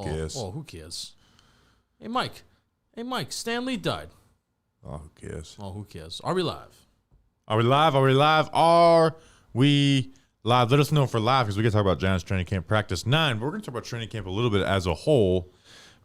cares? Oh, who cares? Hey, Mike. Stan Lee died. Oh, who cares? Oh, who cares? Are we live? Are we live? Are we live? Are we live? Let us know if we're live because we can talk about Giants training camp practice 9. But we're going to talk about training camp a little bit as a whole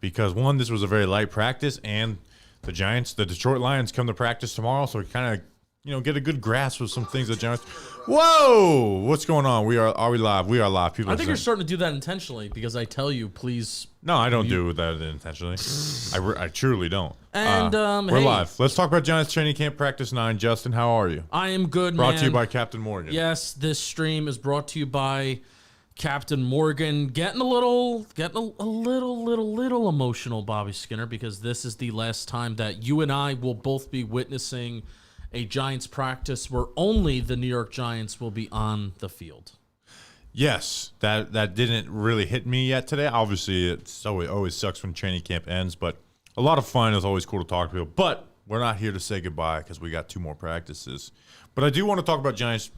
because, one, this was a very light practice, and the Detroit Lions come to practice tomorrow, so we kind of get a good grasp of some things that Giants. Whoa! What's going on? Are we live? We are live. People I think you're starting to do that intentionally because I tell you, please. No, I don't do that intentionally. I truly don't. And we're live. Let's talk about Giants training camp practice 9. Justin, how are you? I am good, Brought man. to you by Captain Morgan. Yes, this stream is brought to you by Captain Morgan. Getting a little emotional, Bobby Skinner, because this is the last time that you and I will both be witnessing a Giants practice where only the New York Giants will be on the field. Yes, that didn't really hit me yet today. Obviously, it always sucks when training camp ends, but a lot of fun. It's always cool to talk to people. But we're not here to say goodbye because we got 2 more practices. But I do want to talk about Giants,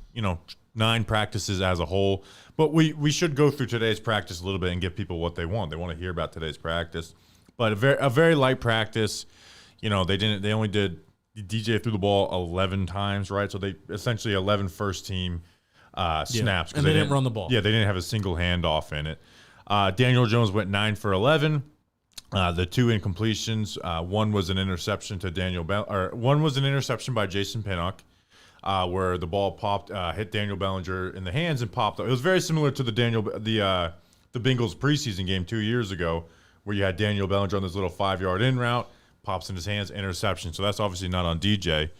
9 practices as a whole. But we should go through today's practice a little bit and give people what they want. They want to hear about today's practice. But a very light practice. They only did DJ threw the ball 11 times, right? So they essentially 11 first team snaps. And they didn't run the ball. Yeah, they didn't have a single handoff in it. Daniel Jones went 9 for 11. The 2 incompletions. One was an interception one was an interception by Jason Penik, where the ball popped, hit Daniel Bellinger in the hands and popped up. It was very similar to the Bengals preseason game 2 years ago, where you had Daniel Bellinger on this little 5-yard in route. Pops in his hands, interception. So that's obviously not on DJ.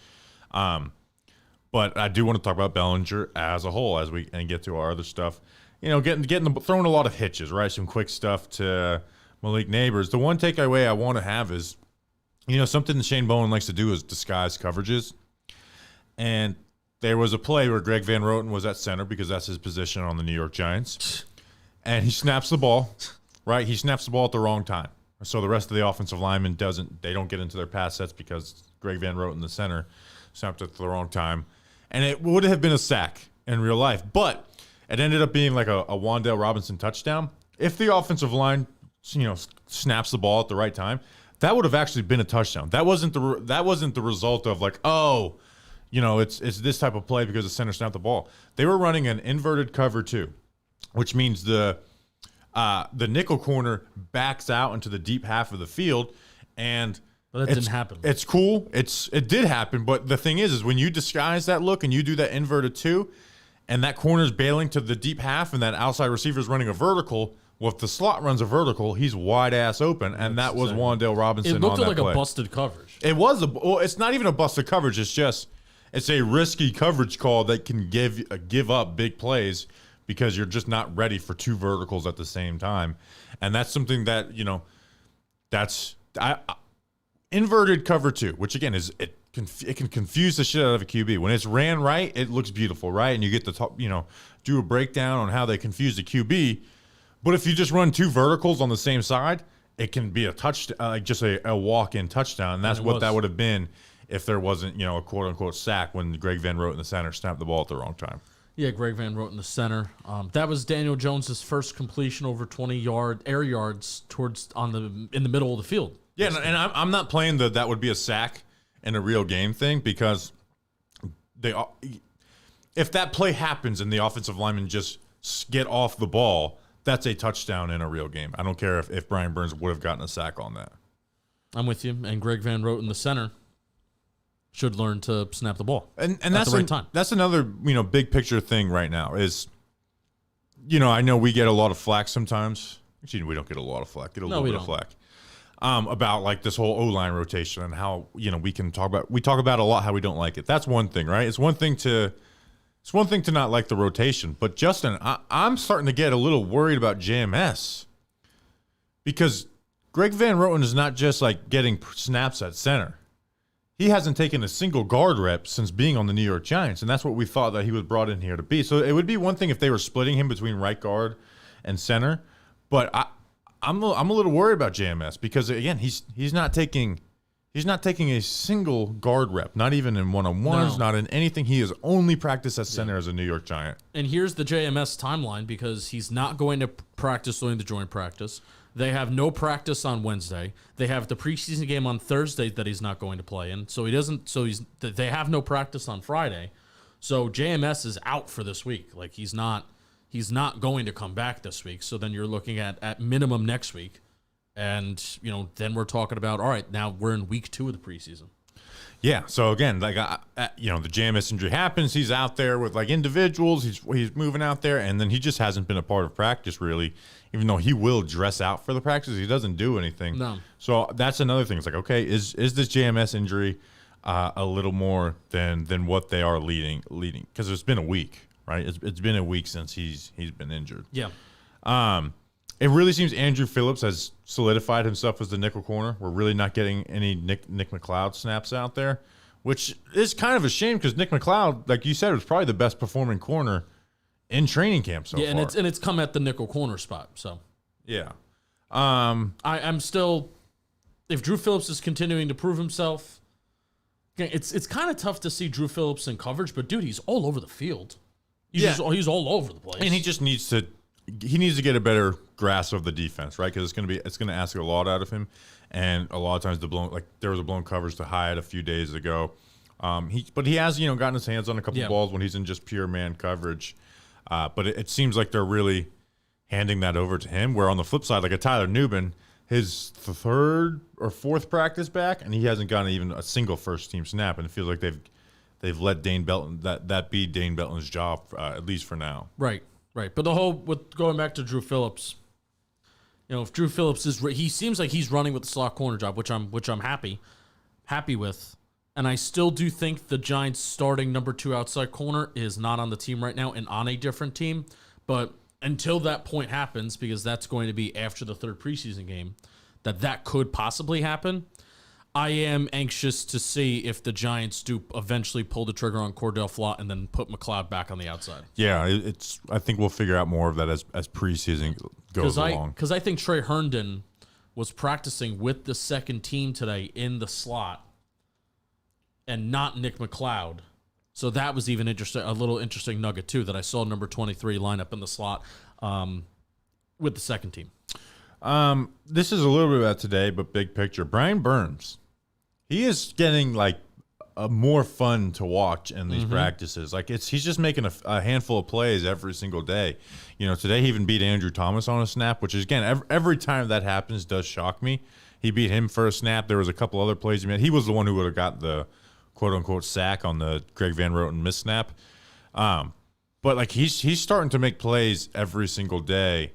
But I do want to talk about Bellinger as a whole and get to our other stuff. Throwing a lot of hitches, right? Some quick stuff to Malik Neighbors. The one takeaway I want to have is, something that Shane Bowen likes to do is disguise coverages. And there was a play where Greg Van Roten was at center because that's his position on the New York Giants. And he snaps the ball, right? He snaps the ball at the wrong time. So the rest of the offensive linemen don't get into their pass sets because Greg Van Roten, the center, snapped at the wrong time. And it would have been a sack in real life. But it ended up being like a Wan'Dale Robinson touchdown. If the offensive line, snaps the ball at the right time, that would have actually been a touchdown. That wasn't the result of it's this type of play because the center snapped the ball. They were running an inverted cover 2, which means the nickel corner backs out into the deep half of the field, but that didn't happen. It's cool. It did happen, but the thing is when you disguise that look and you do that inverted 2, and that corner's bailing to the deep half, and that outside receiver's running a vertical. Well, if the slot runs a vertical, he's wide ass open, and that was Wan'Dale Robinson. It looked on that like play. A busted coverage. It was it's not even a busted coverage. It's a risky coverage call that can give up big plays, because you're just not ready for 2 verticals at the same time. And that's something that, inverted cover 2, which again it can confuse the shit out of a QB. When it's ran right, it looks beautiful, right? And you get to do a breakdown on how they confuse the QB. But if you just run 2 verticals on the same side, it can be a touchdown, just a walk-in touchdown. And that's what that would have been if there wasn't, a quote-unquote sack when Greg Van Roten, the center, snapped the ball at the wrong time. Yeah, Greg Van Roten in the center. That was Daniel Jones' first completion over 20 air yards in the middle of the field. Yeah, and I'm not playing that would be a sack in a real game thing, because if that play happens and the offensive linemen just get off the ball, that's a touchdown in a real game. I don't care if Brian Burns would have gotten a sack on that. I'm with you. And Greg Van Roten, the center, should learn to snap the ball and at the right time. That's another big picture thing right now is, I know we get a lot of flack sometimes. Actually, we don't get a lot of flack. Get a little bit of flack about like this whole O-line rotation and how we talk about a lot how we don't like it. That's one thing, right? It's one thing to not like the rotation, but Justin, I'm starting to get a little worried about JMS, because Greg Van Roten is not just like getting snaps at center. He hasn't taken a single guard rep since being on the New York Giants, and that's what we thought that he was brought in here to be. So it would be one thing if they were splitting him between right guard and center, but I'm a little worried about JMS because again he's not taking a single guard rep, not even in one-on-ones, not in anything. He has only practiced at center as a New York Giant. And here's the JMS timeline, because he's not going to practice during the joint practice. They have no practice on Wednesday. They have the preseason game on Thursday that he's not going to play in. So he doesn't. So they have no practice on Friday. So JMS is out for this week. Like he's not going to come back this week. So then you're looking at minimum next week, and then we're talking about, all right, now we're in week 2 of the preseason. Yeah. So again, like the JMS injury happens. He's out there with like individuals. He's moving out there, and then he just hasn't been a part of practice really. Even though he will dress out for the practice, he doesn't do anything. No. So that's another thing. It's like, okay, is this JMS injury a little more than what they are leading? Because it's been a week, right? It's been a week since he's been injured. Yeah. It really seems Andrew Phillips has solidified himself as the nickel corner. We're really not getting any Nick McLeod snaps out there, which is kind of a shame because Nick McLeod, like you said, was probably the best performing corner in training camp so far. Yeah, and it's come at the nickel corner spot. So yeah, I'm still, if Drew Phillips is continuing to prove himself, it's kind of tough to see Drew Phillips in coverage, but dude, he's all over the field. He's all over the place, and he just needs to get a better grasp of the defense, right? Because it's gonna ask a lot out of him, and a lot of times there was a blown coverage to Hyatt a few days ago. But he has gotten his hands on a couple balls when he's in just pure man coverage. But it seems like they're really handing that over to him. Where on the flip side, like a Tyler Newbin, his 3rd or 4th practice back, and he hasn't gotten even a single first team snap, and it feels like they've let Dane Belton that be Dane Belton's job at least for now. Right. But the whole with going back to Drew Phillips, if Drew Phillips he seems like he's running with the slot corner job, which I'm happy with. And I still do think the Giants' starting number 2 outside corner is not on the team right now and on a different team. But until that point happens, because that's going to be after the 3rd preseason game, that could possibly happen, I am anxious to see if the Giants do eventually pull the trigger on Cordell Flott and then put McLeod back on the outside. Yeah, I think we'll figure out more of that as preseason goes along. Because I think Trey Herndon was practicing with the second team today in the slot, and not Nick McLeod. So that was even a little interesting nugget too, that I saw number 23 line up in the slot with the second team. This is a little bit about today, but big picture. Brian Burns, he is getting like more fun to watch in these practices. Like he's just making a handful of plays every single day. Today he even beat Andrew Thomas on a snap, which is, again, every time that happens does shock me. He beat him for a snap. There was a couple other plays he made. He was the one who would have got the quote-unquote sack on the Greg Van Roten miss snap. But like he's starting to make plays every single day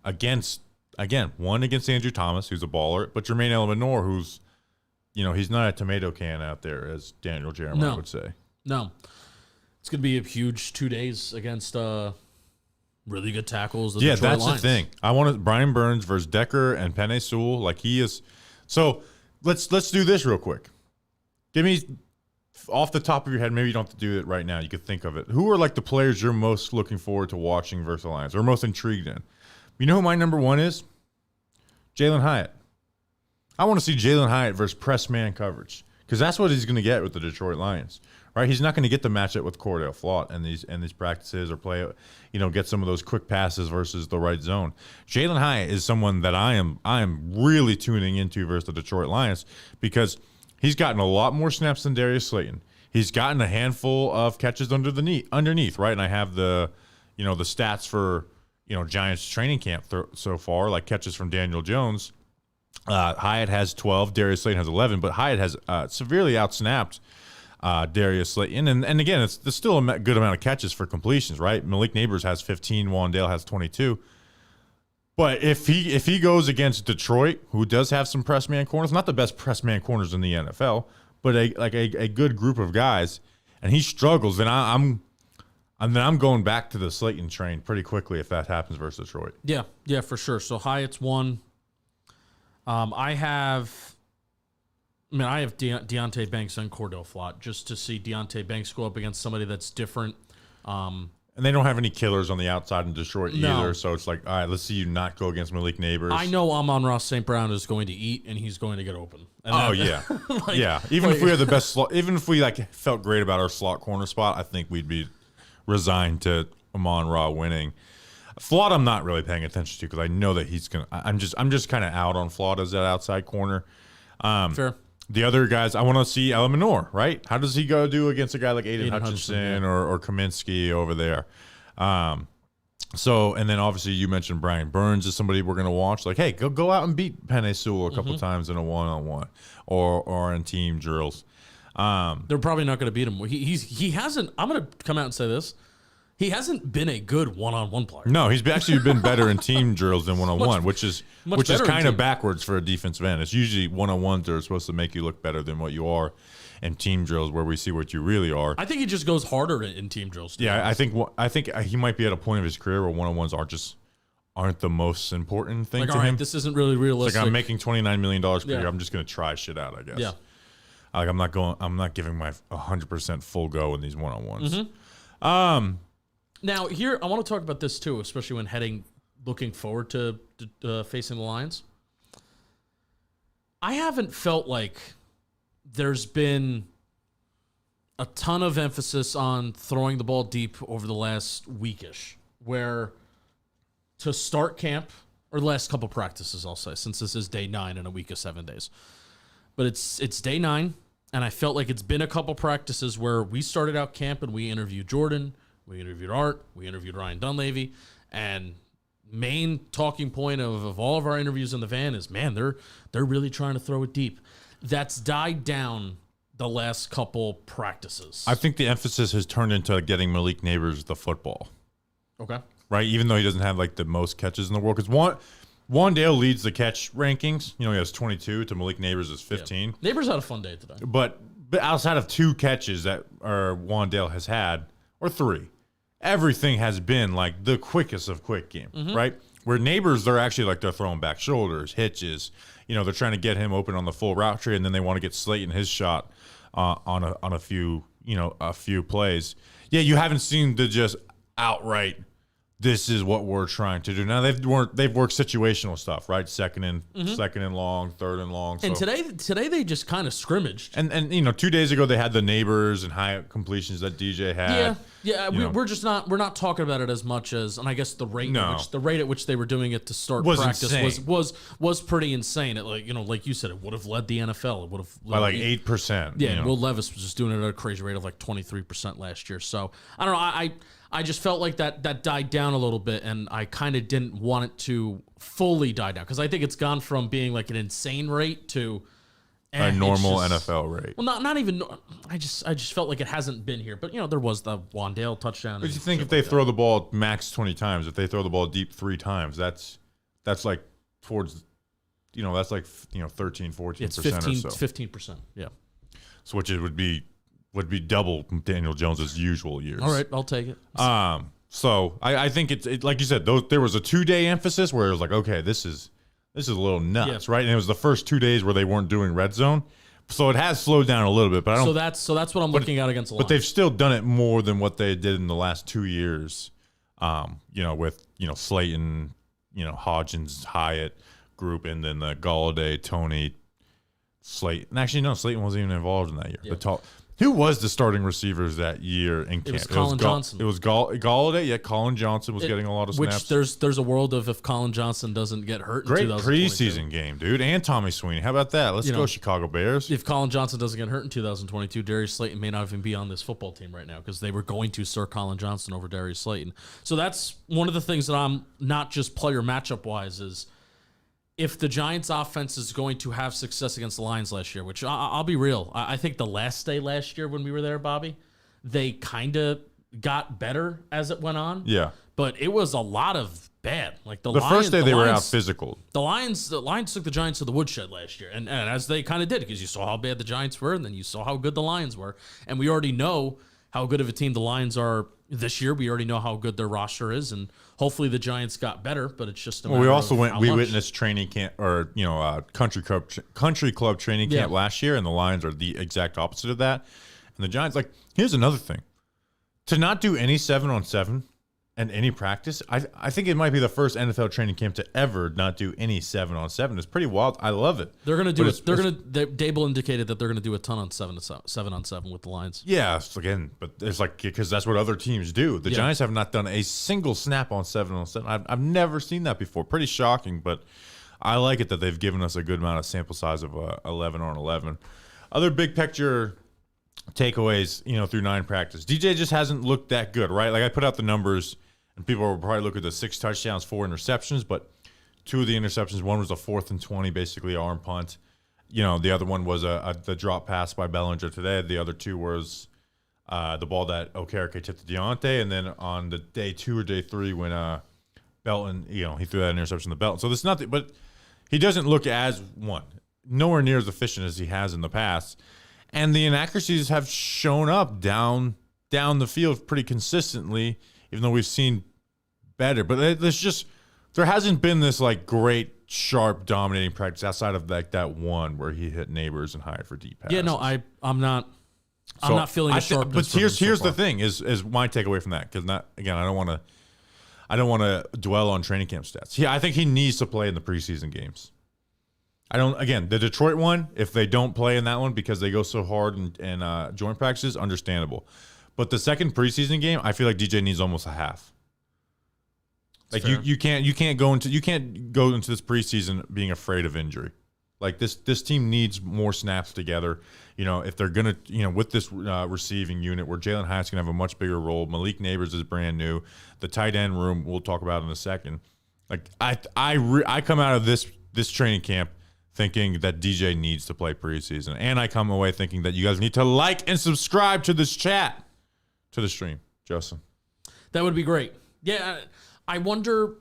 against Andrew Thomas, who's a baller, but Jermaine Eleanor, who's, he's not a tomato can out there, as Daniel Jeremiah would say. No. It's going to be a huge 2 days against really good tackles. That's the thing. I want Brian Burns versus Decker and Penei Sewell. Like he is. So let's do this real quick. Give me, off the top of your head, maybe you don't have to do it right now. You could think of it. Who are like the players you're most looking forward to watching versus the Lions, or most intrigued in? You know who my number 1 is? Jalen Hyatt. I want to see Jalen Hyatt versus press man coverage, because that's what he's going to get with the Detroit Lions, right? He's not going to get the matchup with Cordell Flott in these practices, or play, get some of those quick passes versus the right zone. Jalen Hyatt is someone that I am really tuning into versus the Detroit Lions, because he's gotten a lot more snaps than Darius Slayton. He's gotten a handful of catches underneath, right? And I have the stats for Giants training camp so far, like catches from Daniel Jones. Hyatt has 12, Darius Slayton has 11, but Hyatt has severely outsnapped Darius Slayton. And again, there's still a good amount of catches for completions, right? Malik Neighbors has 15, Wandale has 22. But if he goes against Detroit, who does have some press man corners, not the best press man corners in the NFL, but a good group of guys, and he struggles, then I'm going back to the Slayton train pretty quickly if that happens versus Detroit. Yeah, for sure. So Hyatt's 1. I have Deontay Banks and Cordell Flott, just to see Deontay Banks go up against somebody that's different. And they don't have any killers on the outside in Detroit either, so it's like, all right, let's see you not go against Malik Neighbors. I know Amon-Ross St. Brown is going to eat, and he's going to get open. And yeah. Even if we had the best slot, even if we felt great about our slot corner spot, I think we'd be resigned to Amon-Ra winning. Flott, I'm not really paying attention to because I know that he's gonna. I'm just kind of out on Flott as that outside corner. Fair. The other guys, I want to see Eleanor, right? How does he go do against a guy like Aiden Hutchinson or Kaminsky over there? So, and then obviously you mentioned Brian Burns is somebody we're going to watch. Like, hey, go out and beat Penei Sewell a couple times in a one-on-one or in team drills. They're probably not going to beat him. He hasn't. I'm going to come out and say this. He hasn't been a good one-on-one player. No, he's actually been better in team drills than one-on-one, which is kind of team. backwards for a defensive end. It's usually one-on-ones that are supposed to make you look better than what you are, and team drills where we see what you really are. I think he just goes harder in team drills. Yeah, I think he might be at a point of his career where one-on-ones aren't the most important thing to him. This isn't really realistic. Like, I'm making $29 million per year. I'm just going to try shit out, I guess. Yeah. Like, I'm not giving my 100% full go in these one-on-ones. Now, here, I want to talk about this too, especially when looking forward to facing the Lions. I haven't felt like there's been a ton of emphasis on throwing the ball deep over the last weekish, where to start camp, or the last couple practices, I'll say, since this is day 9 in a week of 7 days. But it's day 9, and I felt like it's been a couple practices where we started out camp and we interviewed Jordan, we interviewed Art, we interviewed Ryan Dunleavy, and main talking point of all of our interviews in the van is, man, they're really trying to throw it deep. That's died down the last couple practices. I think the emphasis has turned into getting Malik Neighbors the football. Okay. Right? Even though he doesn't have like the most catches in the world. Because Wandale leads the catch rankings. You know, he has 22 to Malik Neighbors is 15. Yeah. Neighbors had a fun day today. But outside of 2 catches that Wandale has had, or 3, everything has been like the quickest of quick game, right? Where Neighbors, they're actually like they're throwing back shoulders, hitches. You know, they're trying to get him open on the full route tree, and then they want to get Slayton his shot on a few plays. Yeah, you haven't seen the just outright, this is what we're trying to do. Now they've worked situational stuff, right? Second and long, third and long. And today they just kind of scrimmaged. And 2 days ago they had the Neighbors and high completions that DJ had. Yeah. We're not talking about it as much as, and I guess the rate at which they were doing it to start practice was pretty insane. It like you said, it would have led the NFL. It would have by like 8%. Yeah, and Will Levis was just doing it at a crazy rate of like 23% last year. So I don't know. I just felt like that died down a little bit, and I kind of didn't want it to fully die down because I think it's gone from being like an insane rate to a normal NFL rate. Well, not even. I just felt like it hasn't been here, but there was the Wandale touchdown. But you think if they throw the ball max 20 times, if they throw the ball deep 3 times, that's like towards, that's like 13, 14%. It's 15%. Yeah. So which it would be double Daniel Jones's usual years. All right, I'll take it. So I think it's like you said, there was a 2-day emphasis where it was like, okay, this is a little nuts, right? And it was the first 2 days where they weren't doing red zone, so it has slowed down a little bit. But I don't. So that's what I'm looking at against the Lions. But they've still done it more than what they did in the last 2 years. With Slayton, Hodgins, Hyatt group, and then the Galladay, Tony, Slayton. Actually, no, Slayton wasn't even involved in that year. Yeah. Who was the starting receivers that year in camp? It was Colin Johnson. It was Galladay. Yeah, Colin Johnson was getting a lot of snaps. Which there's a world of if Colin Johnson doesn't get hurt. Great in 2022. preseason game, dude, and Tommy Sweeney. How about that? Let's go Chicago Bears. If Colin Johnson doesn't get hurt in 2022, Darius Slayton may not even be on this football team right now because they were going to start Colin Johnson over Darius Slayton. So that's one of the things that I'm not just player matchup wise is. If the Giants' offense is going to have success against the Lions last year, which I'll be real, I think the last day last year when we were there, Bobby, they kind of got better as it went on. Yeah, but it was a lot of bad. Like the Lions, first day they were out physical. The Lions took the Giants to the woodshed last year, and as they kind of did because you saw how bad the Giants were, and then you saw how good the Lions were, and we already know how good of a team the Lions are this year. We already know how good their roster is, and hopefully the Giants got better. But it's just a matter we also of we witnessed training camp or country club training camp last year, and the Lions are the exact opposite of that. And the Giants, here's another thing: to not do any 7-on-7 and any practice. I think it might be the first NFL training camp to ever not do any 7-on-7. It's pretty wild. I love it. They're gonna do it. Dable indicated that they're gonna do a ton on 7-on-7 with the Lions. Yeah, again, but it's like because that's what other teams do. The Giants have not done a single snap on 7-on-7. I've never seen that before. Pretty shocking, but I like it that they've given us a good amount of sample size of 11-on-11. Other big picture takeaways, through 9 practice. DJ just hasn't looked that good, right? Like I put out the numbers, and people will probably look at the 6 touchdowns, 4 interceptions, but 2 of the interceptions, one was a 4th and 20, basically arm punt. The other one was the drop pass by Bellinger today. The other 2 was the ball that Okereke tipped to Deontay, and then on the day 2 or day 3 when Belton, he threw that interception to Belton. So there's nothing, but he doesn't look nowhere near as efficient as he has in the past. And the inaccuracies have shown up down the field pretty consistently, even though we've seen better. But there hasn't been this like great, sharp, dominating practice outside of like that one where he hit Neighbors and hired for deep passes. Yeah, no, I'm not feeling a sharpness. But here's the thing: is my takeaway from that, because I don't want to dwell on training camp stats. Yeah, I think he needs to play in the preseason games. The Detroit one, if they don't play in that one because they go so hard in joint practices, understandable. But the second preseason game, I feel like DJ needs almost a half. Like you can't go into this preseason being afraid of injury. Like this team needs more snaps together. If they're gonna, with this receiving unit where Jalen Hyatt's gonna have a much bigger role. Malik Neighbors is brand new. The tight end room we'll talk about in a second. Like I come out of this training camp thinking that DJ needs to play preseason, and I come away thinking that you guys need to like and subscribe to this chat, to the stream, Justin. That would be great. Yeah, I wonder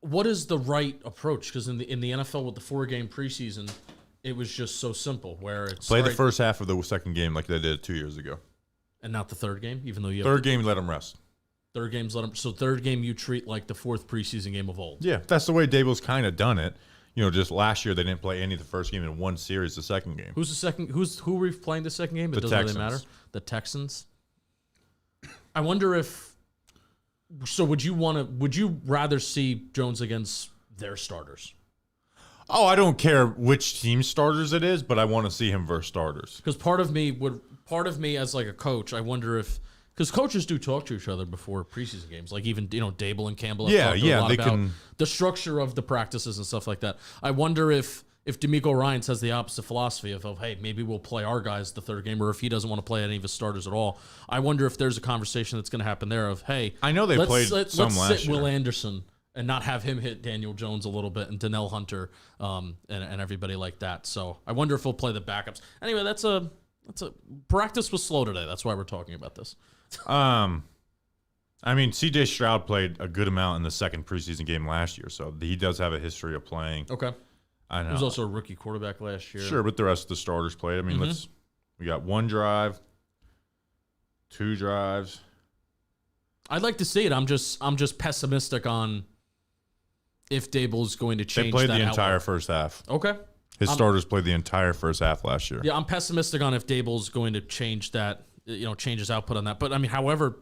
what is the right approach, because in the NFL with the 4-game preseason, it was just so simple where it's play the first half of the second game like they did 2 years ago, and not the third game, even though you third game let them rest. Third games let them. So third game you treat like the 4th preseason game of old. Yeah, that's the way Dable's kind of done it. Just last year they didn't play any of the first game in one series. The second game. Who's the second? Who are we playing the second game? It doesn't really matter. The Texans. I wonder if. So would you rather see Jones against their starters? Oh, I don't care which team starters it is, but I want to see him versus starters. Because part of me as like a coach, I wonder if. Because coaches do talk to each other before preseason games, like even Dable and Campbell have talked a lot about the structure of the practices and stuff like that. I wonder if D'Amico Ryans has the opposite philosophy of hey, maybe we'll play our guys the third game, or if he doesn't want to play any of his starters at all. I wonder if there's a conversation that's going to happen there of hey, I know let's sit Will Anderson and not have him hit Daniel Jones a little bit and Donnell Hunter and everybody like that. So I wonder if he'll play the backups. Anyway, that's a practice was slow today. That's why we're talking about this. C.J. Stroud played a good amount in the second preseason game last year, so he does have a history of playing. Okay. I know. He was also a rookie quarterback last year. Sure, but the rest of the starters played. We got 1 drive, 2 drives. I'd like to see it. I'm just pessimistic on if Dable's going to change. They played that the entire outlook. first half. Okay. His starters played the entire first half last year. Yeah, I'm pessimistic on if Dable's going to change that. Change his output on that. But however,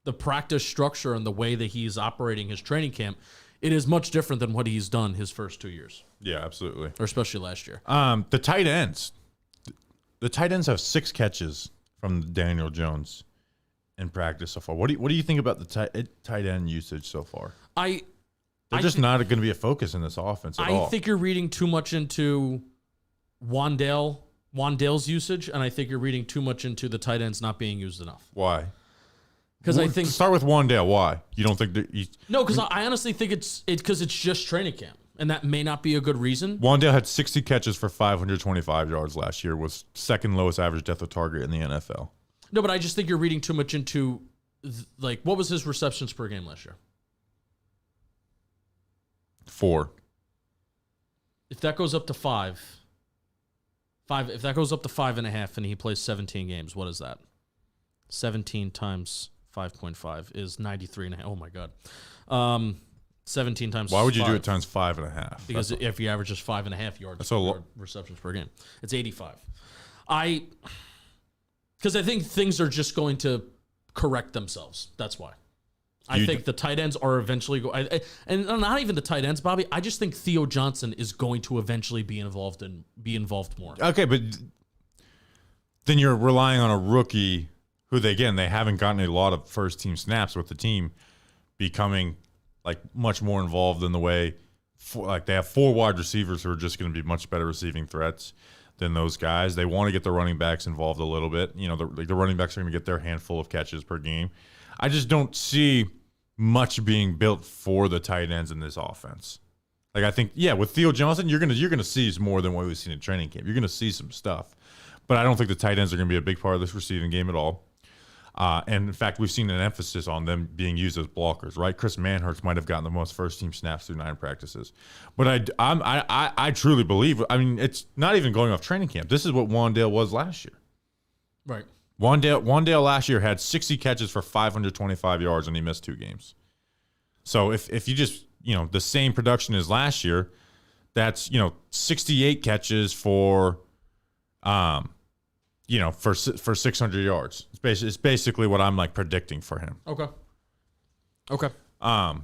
the practice structure and the way that he's operating his training camp, it is much different than what he's done his first 2 years. Yeah, absolutely. Or especially last year. The tight ends. The tight ends have 6 catches from Daniel Jones in practice so far. What do you think about the tight end usage so far? They're just not going to be a focus in this offense at all. I think you're reading too much into Wandale's usage, and I think you're reading too much into the tight ends not being used enough. Why? Because I think start with Wandale. Why? You don't think that? No, because I honestly think it's just training camp, and that may not be a good reason. Wandale had 60 catches for 525 yards last year, was second lowest average depth of target in the NFL. No, but I just think you're reading too much into what was his receptions per game last year? 4. If that goes up to 5. If that goes up to 5.5 and he plays 17 games, what is that? 17 times 5.5 is 93.5. Oh my God. 17 times. Why would you 5, do it times 5.5? Because if he averages 5.5 yards receptions per game, it's 85. Because I think things are just going to correct themselves. That's why. I think the tight ends are eventually and not even the tight ends, Bobby. I just think Theo Johnson is going to eventually be involved more. Okay, but then you're relying on a rookie who they haven't gotten a lot of first team snaps with the team, becoming like much more involved in the way. Like they have 4 wide receivers who are just going to be much better receiving threats than those guys. They want to get the running backs involved a little bit. You know, the running backs are going to get their handful of catches per game. I just don't see much being built for the tight ends in this offense. Like I think, with Theo Johnson, you're gonna see more than what we've seen in training camp. You're gonna see some stuff, but I don't think the tight ends are gonna be a big part of this receiving game at all. And in fact, we've seen an emphasis on them being used as blockers, right? Chris Manhurst might have gotten the most first-team snaps through 9 practices, but I truly believe. I mean, it's not even going off training camp. This is what Wandale was last year, right? Wandale last year had 60 catches for 525 yards, and he missed 2 games. So if you just the same production as last year, that's 68 catches for for 600 yards. It's basically what I'm like predicting for him. Okay.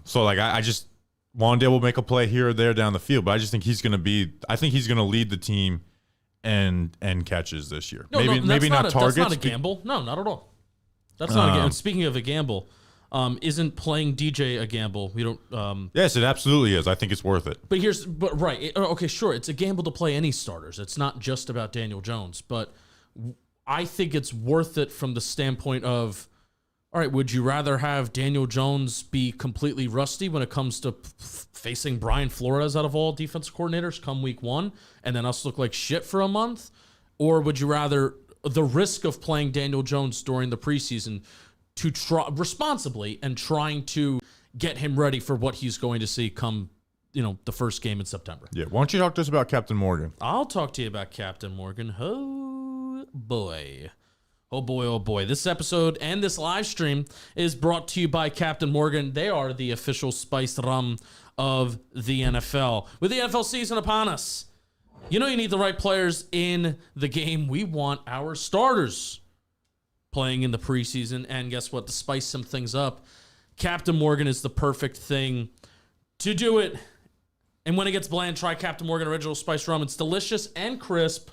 So like I just Wandale will make a play here or there down the field, but I just think he's gonna lead the team and catches this year. Maybe not targets. That's not a gamble. No, not at all. That's not a gamble. Speaking of a gamble, isn't playing DJ a gamble? We don't. Yes, it absolutely is. I think it's worth it. But right. Okay, sure. It's a gamble to play any starters. It's not just about Daniel Jones, but I think it's worth it from the standpoint of, all right, would you rather have Daniel Jones be completely rusty when it comes to facing Brian Flores out of all defensive coordinators come week 1 and then us look like shit for a month? Or would you rather the risk of playing Daniel Jones during the preseason to try responsibly and trying to get him ready for what he's going to see come, the first game in September? Yeah. Why don't you talk to us about Captain Morgan? I'll talk to you about Captain Morgan. Oh, boy. Oh boy, oh boy. This episode and this live stream is brought to you by Captain Morgan. They are the official spiced rum of the NFL. With the NFL season upon us, you need the right players in the game. We want our starters playing in the preseason. And guess what? To spice some things up, Captain Morgan is the perfect thing to do it. And when it gets bland, try Captain Morgan Original Spiced Rum. It's delicious and crisp.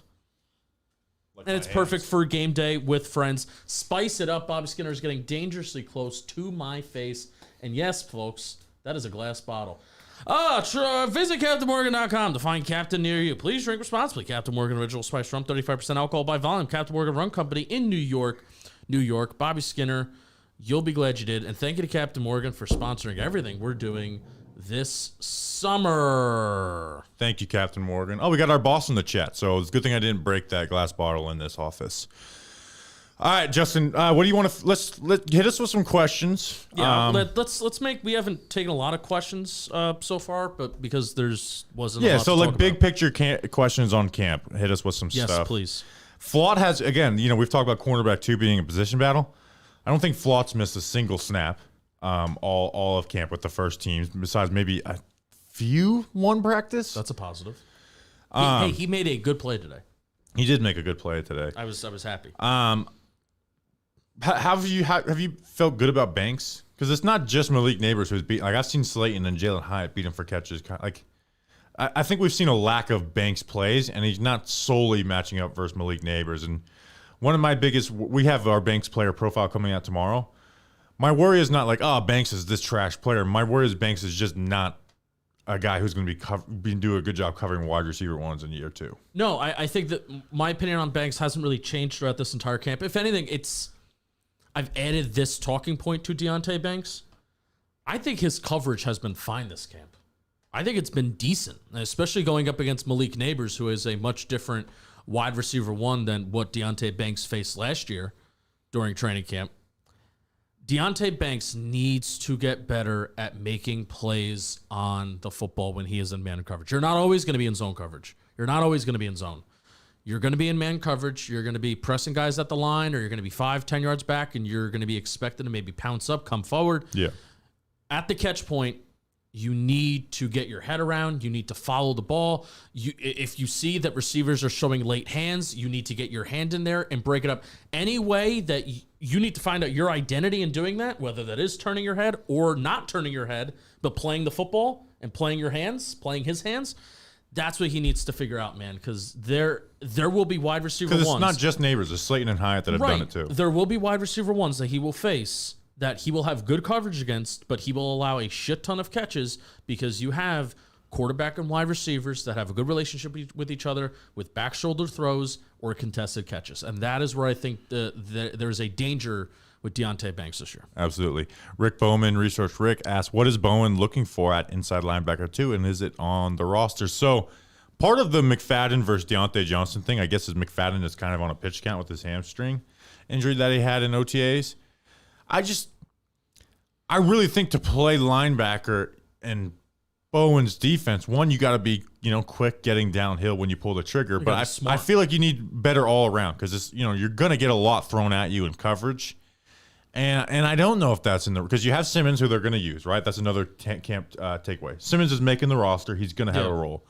And it's perfect for game day with friends. Spice it up. Bobby Skinner is getting dangerously close to my face. And yes, folks, that is a glass bottle. Visit CaptainMorgan.com to find Captain near you. Please drink responsibly. Captain Morgan Original Spiced Rum, 35% alcohol by volume. Captain Morgan Rum Company in New York. Bobby Skinner, you'll be glad you did. And thank you to Captain Morgan for sponsoring everything we're doing this summer. Thank you, Captain Morgan. Oh, we got our boss in the chat, so it's a good thing I didn't break that glass bottle in this office. All right, Justin, what do you want to let's hit us with some questions? Yeah, let's make. We haven't taken a lot of questions so far, but because wasn't. Yeah, a lot so to like talk big about. picture questions on camp. Hit us with some stuff. Yes, please. Flott has we've talked about cornerback 2 being a position battle. I don't think Flott's missed a single snap. All of camp with the first teams, besides maybe a few one practice. That's a positive. He made a good play today. He did make a good play today. I was happy. Have you felt good about Banks? Because it's not just Malik Neighbors who's beat. Like I've seen Slayton and Jalen Hyatt beat him for catches. Like I think we've seen a lack of Banks plays, and he's not solely matching up versus Malik Neighbors. And one of my we have our Banks player profile coming out tomorrow. My worry is not like, Banks is this trash player. My worry is Banks is just not a guy who's going to be do a good job covering wide receiver 1s in year 2. No, I think that my opinion on Banks hasn't really changed throughout this entire camp. If anything, I've added this talking point to Deontay Banks. I think his coverage has been fine this camp. I think it's been decent, especially going up against Malik Neighbors, who is a much different wide receiver 1 than what Deontay Banks faced last year during training camp. Deontay Banks needs to get better at making plays on the football when he is in man coverage. You're not always going to be in zone coverage. You're not always going to be in zone. You're going to be in man coverage. You're going to be pressing guys at the line, or you're going to be 5-10 yards back, and you're going to be expected to maybe pounce up, come forward. Yeah. At the catch point, you need to get your head around. You need to follow the ball. If you see that receivers are showing late hands, you need to get your hand in there and break it up. Any way that you need to find out your identity in doing that, whether that is turning your head or not turning your head, but playing the football and playing your hands, playing his hands. That's what he needs to figure out, man, because there will be wide receiver ones. Because it's not just Neighbors. It's Slayton and Hyatt that have done it too. There will be wide receiver ones that he will face that he will have good coverage against, but he will allow a shit ton of catches because you have quarterback and wide receivers that have a good relationship with each other with back shoulder throws or contested catches. And that is where I think there's a danger with Deonte Banks this year. Absolutely. Rick Bowman, Research Rick, asked, what is Bowen looking for at inside linebacker 2, and is it on the roster? So part of the McFadden versus Deontay Johnson thing, I guess, is McFadden is kind of on a pitch count with his hamstring injury that he had in OTAs. I really think to play linebacker in Bowen's defense, one, you got to be, quick getting downhill when you pull the trigger. But I feel like you need better all around because you're going to get a lot thrown at you in coverage. And I don't know if that's in the, because you have Simmons who they're going to use, right? That's another camp takeaway. Simmons is making the roster. He's going to have a role.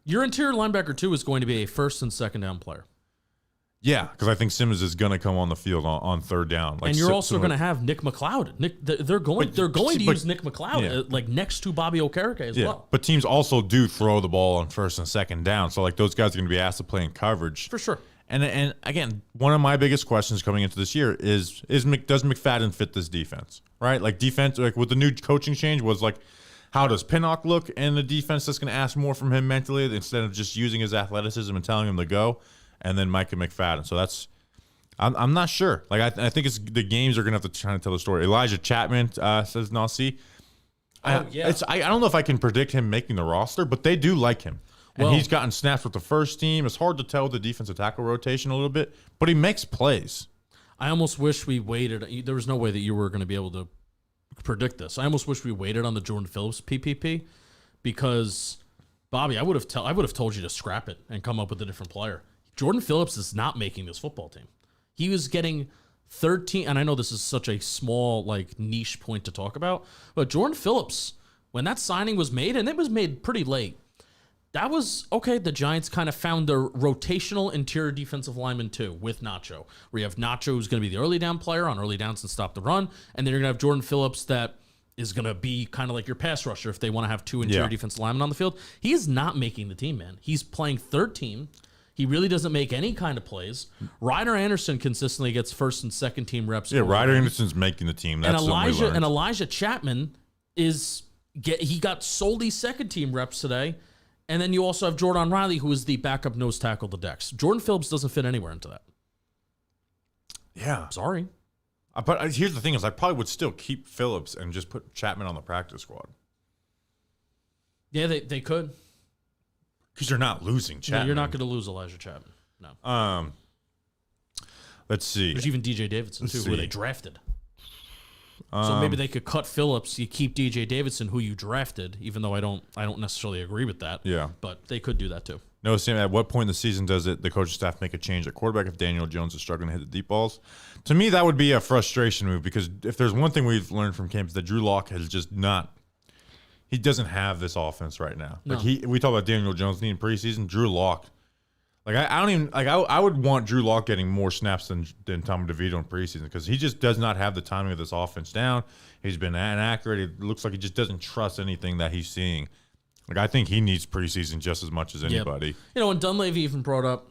Your interior linebacker, too, is going to be a first and second down player. Yeah, because I think Simmons is going to come on the field on third down. And you're also going to have Nick McLeod. They're going to use Nick McLeod next to Bobby Okereke as well. But teams also do throw the ball on first and second down. So those guys are going to be asked to play in coverage. For sure. And again, one of my biggest questions coming into this year is does McFadden fit this defense? Right? Defense, with the new coaching change was how does Pinnock look in the defense that's going to ask more from him mentally instead of just using his athleticism and telling him to go? And then Micah McFadden. So I'm not sure. I think it's the games are going to have to try to tell the story. Elijah Chapman says Nasi. I don't know if I can predict him making the roster, but they do like him. And he's gotten snaps with the first team. It's hard to tell the defensive tackle rotation a little bit, but he makes plays. I almost wish we waited. There was no way that you were going to be able to predict this. I almost wish we waited on the Jordan Phillips PPP because, Bobby, I would have told you to scrap it and come up with a different player. Jordan Phillips is not making this football team. He was getting 13, and I know this is such a small, niche point to talk about, but Jordan Phillips, when that signing was made, and it was made pretty late, that was, okay, the Giants kind of found their rotational interior defensive lineman too with Nacho. Where you have Nacho, who's going to be the early down player on early downs and stop the run, and then you're going to have Jordan Phillips that is going to be kind of like your pass rusher if they want to have two interior defensive linemen on the field. He is not making the team, man. He's playing third team. He really doesn't make any kind of plays. Ryder Anderson consistently gets first and second team reps. Yeah, Ryder Anderson's making the team. That's and Elijah Chapman he got solely second team reps today. And then you also have Jordan Riley, who is the backup nose tackle to Dex. Jordan Phillips doesn't fit anywhere into that. Yeah. Sorry. But here's the thing is I probably would still keep Phillips and just put Chapman on the practice squad. Yeah, they could. Because you're not losing Chapman. No, you're not going to lose Elijah Chapman. No. Let's see. There's even DJ Davidson, too, who they drafted. So maybe they could cut Phillips. You keep DJ Davidson, who you drafted, even though I don't necessarily agree with that. Yeah. But they could do that, too. No, Sam, at what point in the season does the coaching staff make a change at quarterback if Daniel Jones is struggling to hit the deep balls? To me, that would be a frustration move because if there's one thing we've learned from camp is that Drew Lock has just not – he doesn't have this offense right now. No. We talk about Daniel Jones needing preseason. Drew Lock – I would want Drew Lock getting more snaps than Tom DeVito in preseason because he just does not have the timing of this offense down. He's been inaccurate. It looks like he just doesn't trust anything that he's seeing. I think he needs preseason just as much as anybody. Yep. And Dunleavy even brought up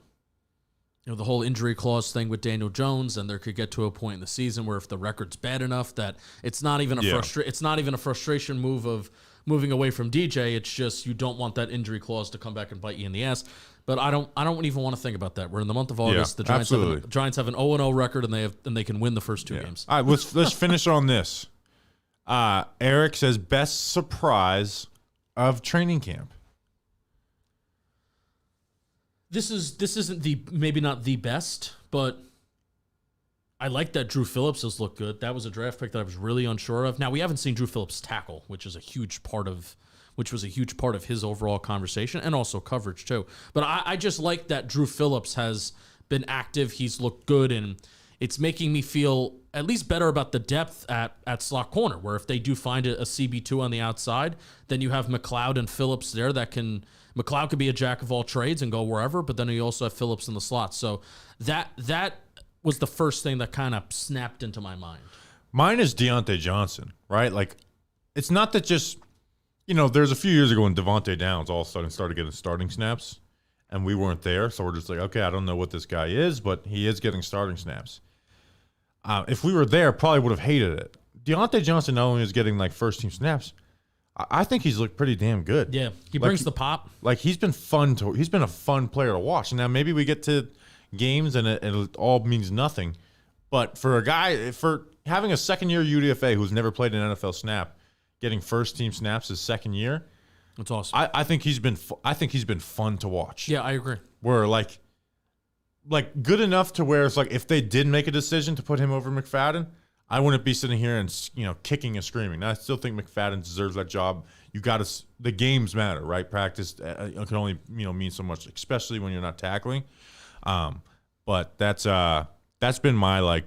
the whole injury clause thing with Daniel Jones, and there could get to a point in the season where if the record's bad enough that it's not even a frustration move of moving away from DJ. It's just you don't want that injury clause to come back and bite you in the ass. But I don't even want to think about that. We're in the month of August. The Giants have an 0-0 record, and they can win the first two games. All right, let's finish on this. Eric says best surprise of training camp. This isn't maybe not the best, but I like that Drew Phillips has looked good. That was a draft pick that I was really unsure of. Now we haven't seen Drew Phillips tackle, which was a huge part of his overall conversation and also coverage too. But I just like that Drew Phillips has been active. He's looked good it's making me feel at least better about the depth at slot corner, where if they do find a CB2 on the outside, then you have McLeod and Phillips there that can – McLeod could be a jack of all trades and go wherever, but then you also have Phillips in the slot. So that was the first thing that kind of snapped into my mind. Mine is Deontay Johnson, right? Like, it's not that just – there's a few years ago when Devontae Downs all of a sudden started getting starting snaps, and we weren't there. So we're just like, okay, I don't know what this guy is, but he is getting starting snaps. If we were there, probably would have hated it. Deontay Johnson not only is getting, like, first-team snaps – I think he's looked pretty damn good. Yeah, he brings the pop. Like, he's been a fun player to watch. Now maybe we get to games and it all means nothing, but for a guy for having a second-year UDFA who's never played an NFL snap, getting first-team snaps his second year, that's awesome. I think he's been fun to watch. Yeah, I agree. Where like good enough to where it's like if they did make a decision to put him over McFadden, I wouldn't be sitting here and kicking and screaming. Now, I still think McFadden deserves that job. You got to the games matter, right? Practice can only mean so much, especially when you're not tackling. But that's been my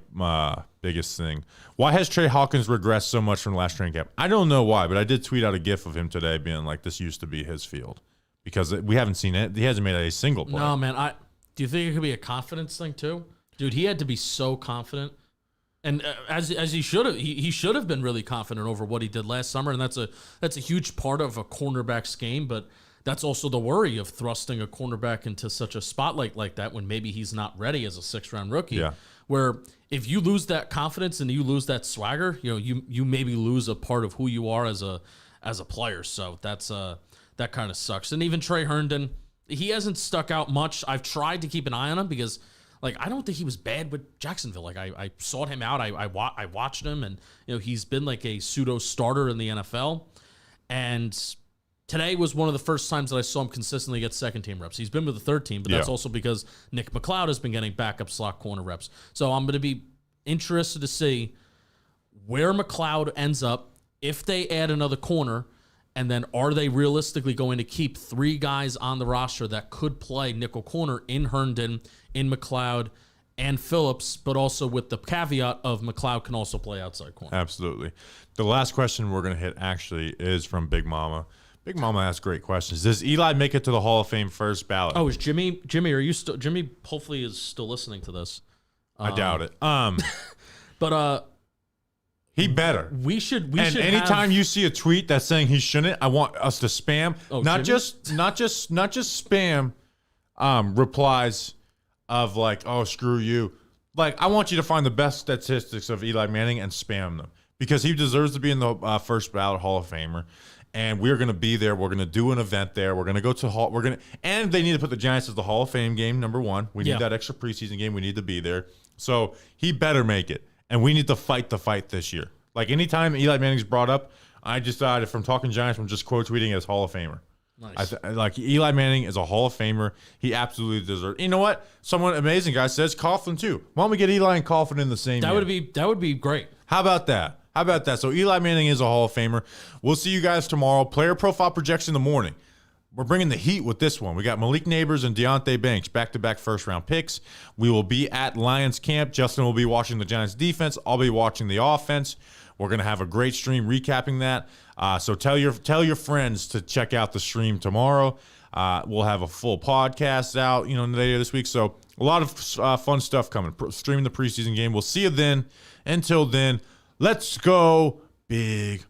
biggest thing. Why has Trey Hawkins regressed so much from the last training camp? I don't know why, but I did tweet out a GIF of him today being like, "This used to be his field," because we haven't seen it. He hasn't made a single play. No, man. Do you think it could be a confidence thing too, dude? He had to be so confident. And as he should have, he should have been really confident over what he did last summer, and that's a huge part of a cornerback's game. But that's also the worry of thrusting a cornerback into such a spotlight like that when maybe he's not ready as a 6th-round rookie. Yeah. Where if you lose that confidence and you lose that swagger, you maybe lose a part of who you are as a player. So that kind of sucks. And even Trey Herndon, he hasn't stuck out much. I've tried to keep an eye on him because. Like, I don't think he was bad with Jacksonville. Like, I sought him out. I watched him, and he's been like a pseudo starter in the NFL. And today was one of the first times that I saw him consistently get second-team reps. He's been with the third team, but that's also because Nick McLeod has been getting backup slot corner reps. So I'm going to be interested to see where McLeod ends up, if they add another corner, and then are they realistically going to keep 3 guys on the roster that could play nickel corner in Herndon, in McLeod, and Phillips, but also with the caveat of McLeod can also play outside corner. Absolutely. The last question we're going to hit actually is from Big Mama. Big Mama asks great questions. Does Eli make it to the Hall of Fame first ballot? Oh, is Jimmy, are you still, Jimmy hopefully is still listening to this. I doubt it. But he better. We should anytime you see a tweet that's saying he shouldn't, I want us to spam. Not just spam replies of like, oh, screw you. Like, I want you to find the best statistics of Eli Manning and spam them because he deserves to be in the first ballot Hall of Famer. And we're going to be there. We're going to do an event there. We're going to go to Hall. And they need to put the Giants as the Hall of Fame game, number 1. We need that extra preseason game. We need to be there. So he better make it. And we need to fight the fight this year. Like, anytime Eli Manning's brought up, I just decided from talking Giants, from just quote tweeting as Hall of Famer. Nice. Like, Eli Manning is a Hall of Famer. He absolutely deserves. You know what? Someone amazing guy says Coughlin too. Why don't we get Eli and Coughlin in the same year? That would be great. How about that? So Eli Manning is a Hall of Famer. We'll see you guys tomorrow. Player profile projection in the morning. We're bringing the heat with this one. We got Malik Neighbors and Deontay Banks, back-to-back first-round picks. We will be at Lions camp. Justin will be watching the Giants defense. I'll be watching the offense. We're going to have a great stream recapping that. So tell your friends to check out the stream tomorrow. We'll have a full podcast out, later this week. So a lot of fun stuff coming. Streaming the preseason game. We'll see you then. Until then, let's go Big